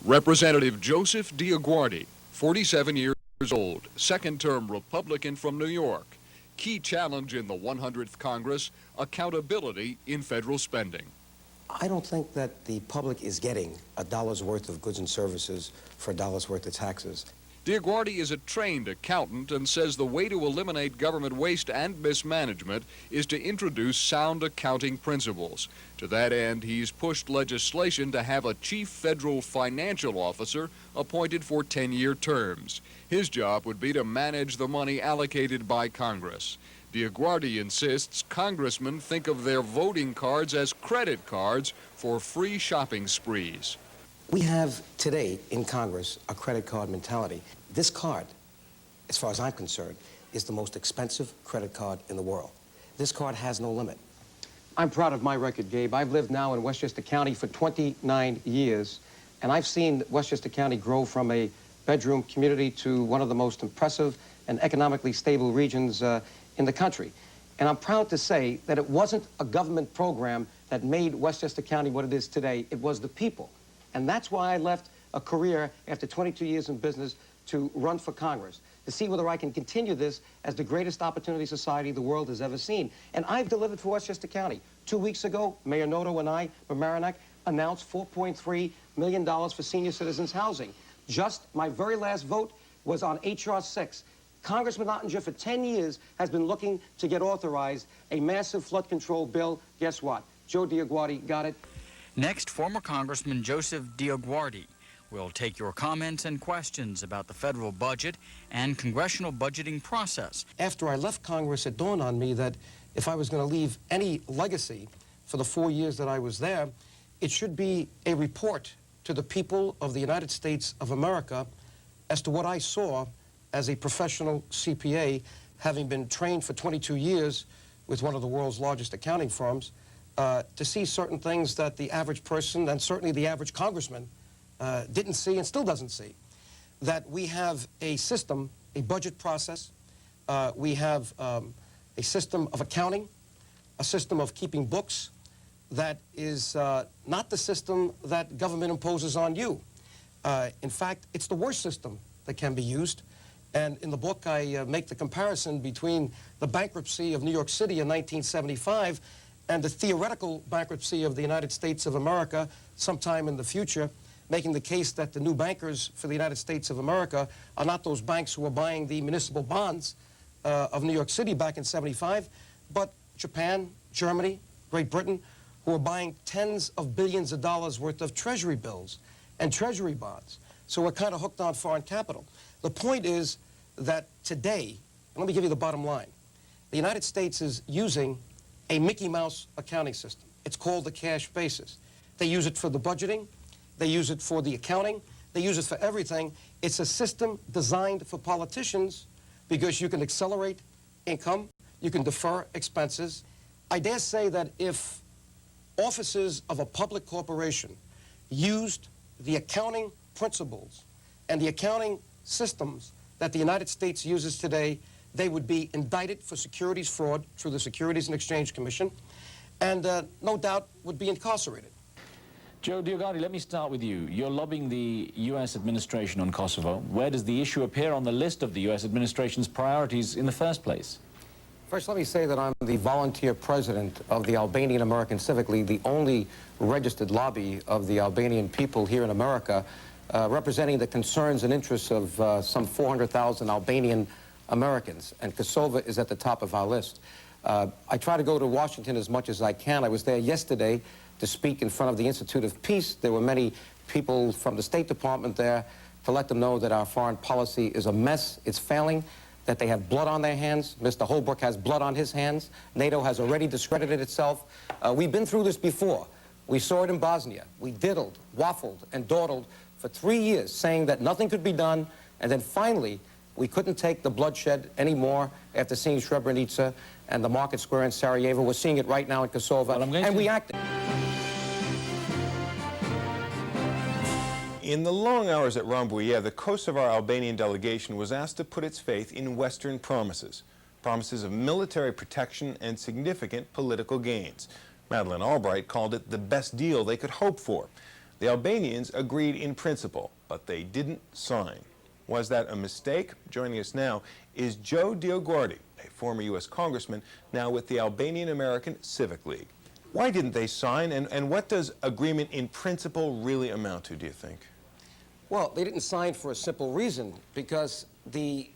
Representative Joseph DioGuardi, 47 years old, second-term Republican from New York. Key challenge in the 100th Congress, accountability in federal spending. I don't think that the public is getting a dollar's worth of goods and services for a dollar's worth of taxes. DioGuardi is a trained accountant and says the way to eliminate government waste and mismanagement is to introduce sound accounting principles. To that end, he's pushed legislation to have a chief federal financial officer appointed for 10-year terms. His job would be to manage the money allocated by Congress. DioGuardi insists congressmen think of their voting cards as credit cards for free shopping sprees. We have today in Congress a credit card mentality. This card, as far as I'm concerned, is the most expensive credit card in the world. This card has no limit. I'm proud of my record, Gabe. I've lived now in Westchester County for 29 years, and I've seen Westchester County grow from a bedroom community to one of the most impressive and economically stable regions in the country. And I'm proud to say that it wasn't a government program that made Westchester County what it is today. It was the people. And that's why I left a career after 22 years in business to run for Congress, to see whether I can continue this as the greatest opportunity society the world has ever seen. And I've delivered for Westchester County. 2 weeks ago, Mayor Noto and I, Mamaroneck, announced $4.3 million for senior citizens housing. Just my very last vote was on H.R. 6. Congressman Ottinger, for 10 years, has been looking to get authorized a massive flood control bill. Guess what? Joe DioGuardi got it. Next, former Congressman Joseph DioGuardi will take your comments and questions about the federal budget and congressional budgeting process. After I left Congress, it dawned on me that if I was going to leave any legacy for the 4 years that I was there, it should be a report to the people of the United States of America as to what I saw as a professional CPA, having been trained for 22 years with one of the world's largest accounting firms, to see certain things that the average person, and certainly the average congressman, didn't see and still doesn't see. That we have a system, a budget process, we have a system of accounting, a system of keeping books that is not the system that government imposes on you. In fact, it's the worst system that can be used. And in the book, I make the comparison between the bankruptcy of New York City in 1975 and the theoretical bankruptcy of the United States of America sometime in the future, making the case that the new bankers for the United States of America are not those banks who were buying the municipal bonds of New York City back in '75, but Japan, Germany, Great Britain, who are buying tens of billions of dollars worth of treasury bills and treasury bonds. So we're kind of hooked on foreign capital. The point is that today, and let me give you the bottom line, the United States is using a Mickey Mouse accounting system. It's called the cash basis. They use it for the budgeting. They use it for the accounting. They use it for everything. It's a system designed for politicians because you can accelerate income, you can defer expenses. I dare say that if officers of a public corporation used the accounting principles and the accounting systems that the United States uses today, they would be indicted for securities fraud through the Securities and Exchange Commission, and no doubt would be incarcerated. Joe DioGuardi, let me start with you. You're lobbying the U.S. administration on Kosovo. Where does the issue appear on the list of the U.S. administration's priorities in the first place? First, let me say that I'm the volunteer president of the Albanian American Civic League, the only registered lobby of the Albanian people here in America, representing the concerns and interests of some 400,000 Albanian Americans, and Kosovo is at the top of our list. I try to go to Washington as much as I can. I was there yesterday to speak in front of the Institute of Peace. There were many people from the State Department there to let them know that our foreign policy is a mess, it's failing, that they have blood on their hands. Mr. Holbrooke has blood on his hands. NATO has already discredited itself. We've been through this before. We saw it in Bosnia. We diddled, waffled, and dawdled for 3 years, saying that nothing could be done, and then finally, we couldn't take the bloodshed anymore after seeing Srebrenica and the market square in Sarajevo. We're seeing it right now in Kosovo, and we acted. In the long hours at Rambouillet, the Kosovar Albanian delegation was asked to put its faith in Western promises, promises of military protection and significant political gains. Madeleine Albright called it the best deal they could hope for. The Albanians agreed in principle, but they didn't sign. Was that a mistake? Joining us now is Joe DioGuardi, a former U.S. congressman, now with the Albanian American Civic League. Why didn't they sign, and what does agreement in principle really amount to, do you think? Well, they didn't sign for a simple reason, because the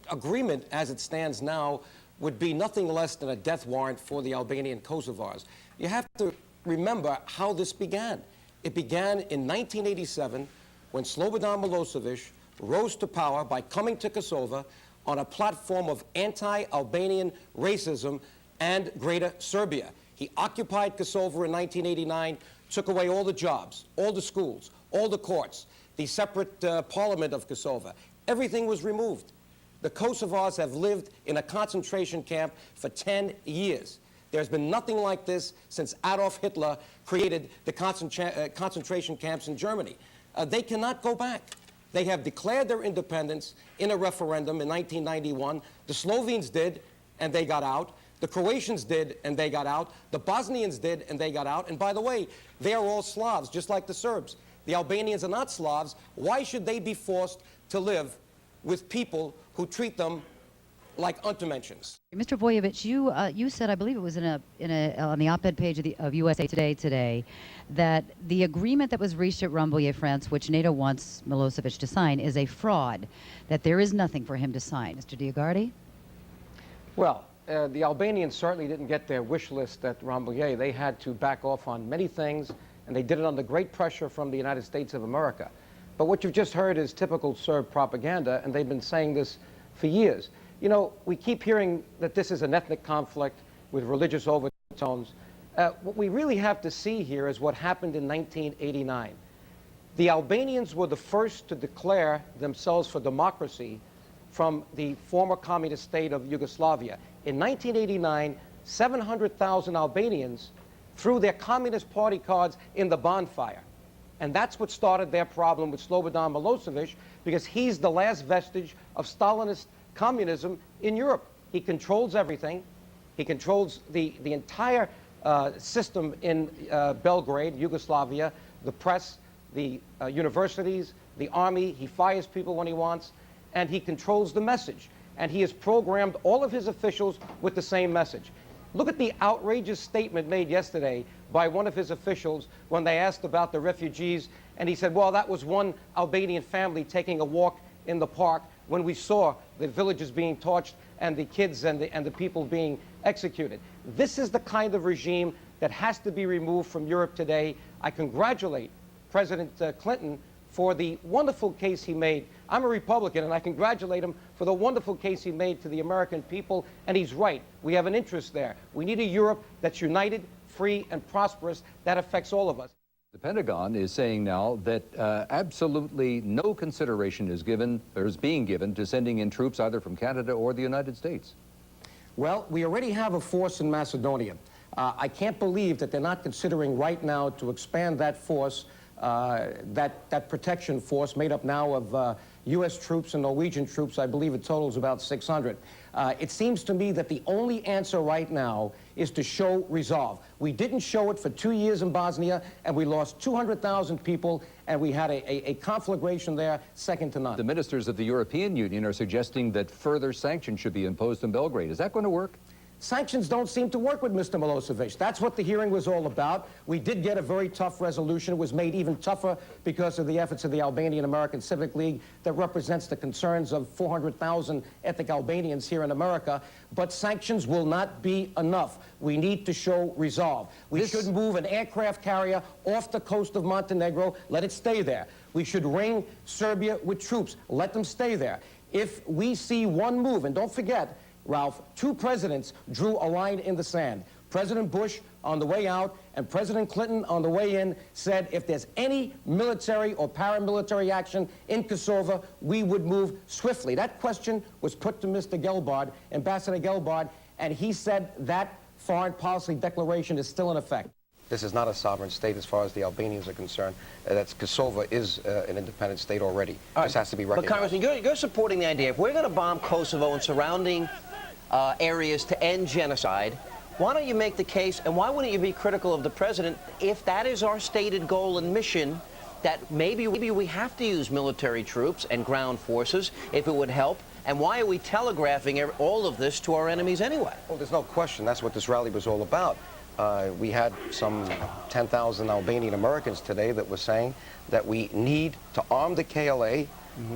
agreement as it stands now would be nothing less than a death warrant for the Albanian Kosovars. You have to remember how this began. It began in 1987 when Slobodan Milosevic rose to power by coming to Kosovo on a platform of anti-Albanian racism and Greater Serbia. He occupied Kosovo in 1989, took away all the jobs, all the schools, all the courts, the separate parliament of Kosovo. Everything was removed. The Kosovars have lived in a concentration camp for 10 years. There's been nothing like this since Adolf Hitler created the concentration camps in Germany. They cannot go back. They have declared their independence in a referendum in 1991. The Slovenes did, and they got out. The Croatians did, and they got out. The Bosnians did, and they got out. And by the way, they are all Slavs, just like the Serbs. The Albanians are not Slavs. Why should they be forced to live with people who treat them like untermenschens? Mr. Voyevich, you said, I believe it was on the op-ed page of USA Today today, that the agreement that was reached at Rambouillet, France, which NATO wants Milosevic to sign, is a fraud, that there is nothing for him to sign. Mr. DioGuardi? Well, the Albanians certainly didn't get their wish list at Rambouillet. They had to back off on many things, and they did it under great pressure from the United States of America. But what you've just heard is typical Serb propaganda, and they've been saying this for years. You know, we keep hearing that this is an ethnic conflict with religious overtones. What we really have to see here is what happened in 1989. The Albanians were the first to declare themselves for democracy from the former communist state of Yugoslavia. In 1989, 700,000 Albanians threw their Communist Party cards in the bonfire. And that's what started their problem with Slobodan Milosevic, because he's the last vestige of Stalinist communism in Europe. He controls everything. He controls the entire system in Belgrade, Yugoslavia, the press, the universities, the army. He fires people when he wants, and he controls the message. And he has programmed all of his officials with the same message. Look at the outrageous statement made yesterday by one of his officials when they asked about the refugees, and he said, well, that was one Albanian family taking a walk in the park when we saw the villages being torched and the kids and the people being executed. This is the kind of regime that has to be removed from Europe today. I congratulate President Clinton for the wonderful case he made. I'm a Republican, and I congratulate him for the wonderful case he made to the American people, and he's right. We have an interest there. We need a Europe that's united, free, and prosperous. That affects all of us. The Pentagon is saying now that absolutely no consideration is given, or is being given, to sending in troops either from Canada or the United States. Well, we already have a force in Macedonia. I can't believe that they're not considering right now to expand that force, that protection force made up now of U.S. troops and Norwegian troops. I believe it totals about 600. It seems to me that the only answer right now is to show resolve. We didn't show it for 2 years in Bosnia, and we lost 200,000 people, and we had a conflagration there second to none. The ministers of the European Union are suggesting that further sanctions should be imposed in Belgrade. Is that going to work? Sanctions don't seem to work with Mr. Milosevic. That's what the hearing was all about. We did get a very tough resolution. It was made even tougher because of the efforts of the Albanian American Civic League that represents the concerns of 400,000 ethnic Albanians here in America. But sanctions will not be enough. We need to show resolve. We should move an aircraft carrier off the coast of Montenegro. Let it stay there. We should ring Serbia with troops. Let them stay there. If we see one move, and don't forget, Ralph, two presidents drew a line in the sand. President Bush on the way out and President Clinton on the way in said if there's any military or paramilitary action in Kosovo, we would move swiftly. That question was put to Mr. Gelbard, Ambassador Gelbard, and he said that foreign policy declaration is still in effect. This is not a sovereign state as far as the Albanians are concerned. Kosovo is an independent state already. This has to be recognized. But Congressman, you're supporting the idea. If we're going to bomb Kosovo and surrounding areas to end genocide, Why don't you make the case, and why wouldn't you be critical of the president if that is our stated goal and mission, that maybe we have to use military troops and ground forces if it would help? And why are we telegraphing all of this to our enemies anyway? Well, there's no question. That's what this rally was all about. We had some 10,000 Albanian Americans today that were saying that we need to arm the KLA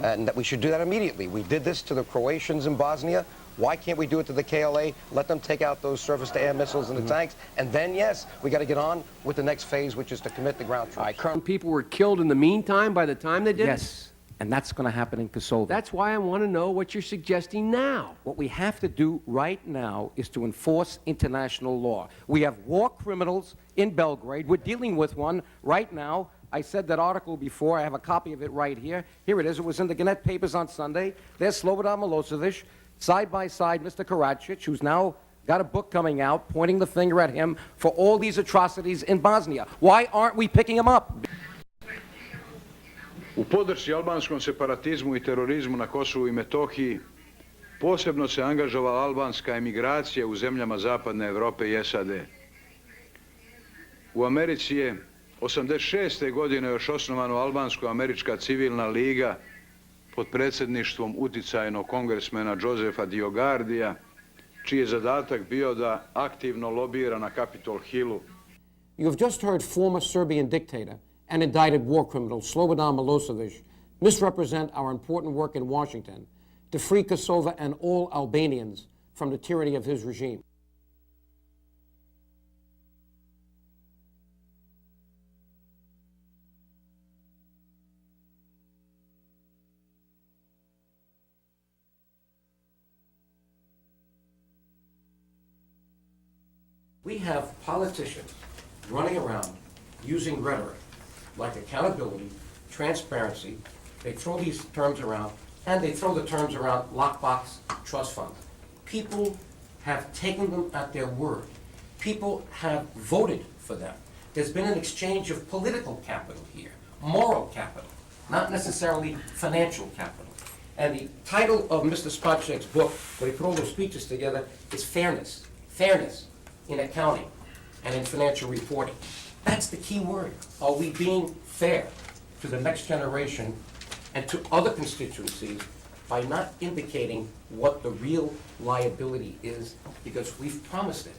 and that we should do that immediately. We did this to the Croatians in Bosnia. Why can't we do it to the KLA? Let them take out those surface-to-air missiles and the tanks. And then, yes, we got to get on with the next phase, which is to commit the ground troops. People were killed in the meantime by the time they did it? Yes. And that's going to happen in Kosovo. That's why I want to know what you're suggesting now. What we have to do right now is to enforce international law. We have war criminals in Belgrade. We're dealing with one right now. I said that article before. I have a copy of it right here. Here it is. It was in the Gannett papers on Sunday. There's Slobodan Milosevic, side by side Mr. Karadzic, who's now got a book coming out pointing the finger at him for all these atrocities in Bosnia. Why aren't we picking him up? U podršci albanskom separatizmu i terorizmu na Kosovu i Metohiji posebno se angažovala albanska emigracija u zemljama Zapadne Evrope i SAD. U Americi je 86. godine još osnovana Albansko-američka civilna liga pod predsjedništvom uticajnog kongresmena Josefa DioGuardija, čiji je zadatak bio da aktivno lobira na Capitol Hillu. You have just heard former Serbian dictator and indicted war criminal Slobodan Milosevic misrepresent our important work in Washington to free Kosovo and all Albanians from the tyranny of his regime. We have politicians running around using rhetoric like accountability, transparency. They throw these terms around, and they throw the terms around lockbox trust fund. People have taken them at their word. People have voted for them. There's been an exchange of political capital here, moral capital, not necessarily financial capital. And the title of Mr. Spacek's book, where he put all those speeches together, is Fairness. Fairness in accounting and in financial reporting. That's the key word. Are we being fair to the next generation and to other constituencies by not indicating what the real liability is because we've promised it?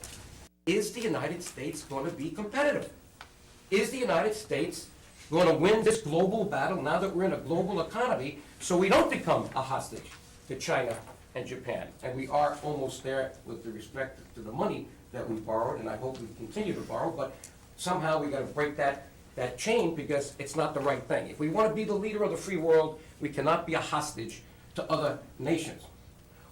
Is the United States going to be competitive? Is the United States going to win this global battle now that we're in a global economy so we don't become a hostage to China and Japan? And we are almost there with respect to the money that we borrowed, and I hope we continue to borrow, but somehow we got to break that chain because it's not the right thing. If we want to be the leader of the free world, we cannot be a hostage to other nations.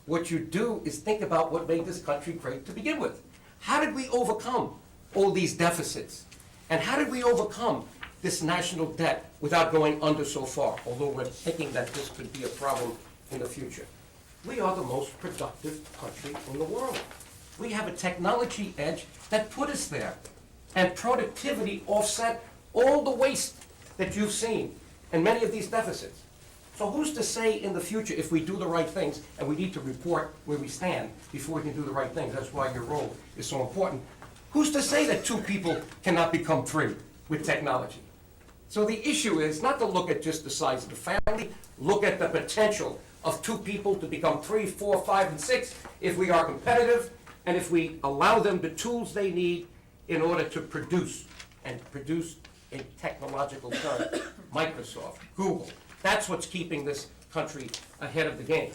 What you do is think about what made this country great to begin with. How did we overcome all these deficits? And how did we overcome this national debt without going under so far, although we're thinking that this could be a problem in the future? We are the most productive country in the world. We have a technology edge that put us there. And productivity offset all the waste that you've seen and many of these deficits. So who's to say in the future if we do the right things, and we need to report where we stand before we can do the right things? That's why your role is so important. Who's to say that two people cannot become three with technology? So the issue is not to look at just the size of the family, look at the potential of two people to become 3, 4, 5, and 6 if we are competitive and if we allow them the tools they need in order to produce, and produce in technological terms, Microsoft, Google. That's what's keeping this country ahead of the game.